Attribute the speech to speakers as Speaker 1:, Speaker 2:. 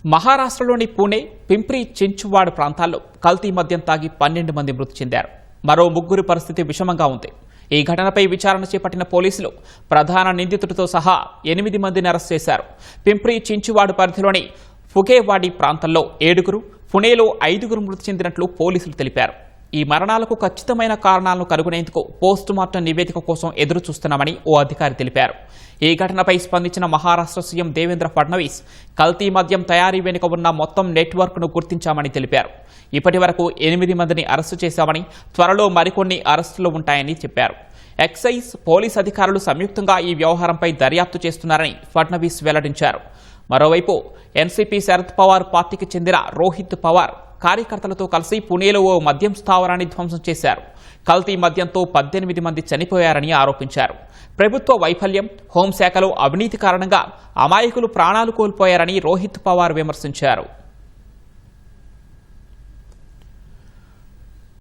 Speaker 1: మహారాష్ట్రలోని పూణే, పింప్రి చించ్వాడ్ ప్రాంతాల్లో కల్తీ మద్యం తాగి 12 మంది మృతి చెందారు. మరో 3 పరిస్థితి విషమంగా ఉంది. ఈ ఘటనపై విచారణ చేపట్టిన పోలీసులు ప్రధాన నిందితుడితో సహా 8 మందిని అరెస్ట్ చేశారు. పింప్రి చించ్వాడ్ పరిధిలోని ఫుగేవాడి ప్రాంతంలో 7, పుణేలో 5 మృతి చెందినట్లు పోలీసులు తెలిపారు. ఈ మరణాలకు ఖచ్చితమైన కారణాలను కనుగొనేందుకు పోస్టుమార్టం నివేదిక కోసం ఎదురు చూస్తున్నామని ఓ అధికారి తెలిపారు. ఈ ఘటనపై స్పందించిన మహారాష్ట్ర సీఎం దేవేంద్ర ఫడ్నవీస్ కల్తీ మద్యం తయారీ వెనుక ఉన్న మొత్తం నెట్వర్క్ను గుర్తించామని తెలిపారు. ఇప్పటి వరకు 8 మందిని అరెస్టు చేశామని, త్వరలో మరికొన్ని అరెస్టులు ఉంటాయని చెప్పారు. ఎక్సైజ్, పోలీస్ అధికారులు సంయుక్తంగా ఈ వ్యవహారంపై దర్యాప్తు చేస్తున్నారని ఫడ్నవీస్ వెల్లడించారు. మరోవైపు ఎన్సీపీ శరద్ పవార్ పార్టీకి చెందిన రోహిత్ పవార్ కార్యకర్తలతో కలిసి పుణేలో ఓ మద్యం స్థావరాన్ని ధ్వంసం చేశారు. కల్తీ మద్యంతో 18 మంది చనిపోయారని ఆరోపించారు. ప్రభుత్వ వైఫల్యం, హోంశాఖలో అవినీతి కారణంగా అమాయకులు ప్రాణాలు కోల్పోయారని రోహిత్ పవార్ విమర్శించారు.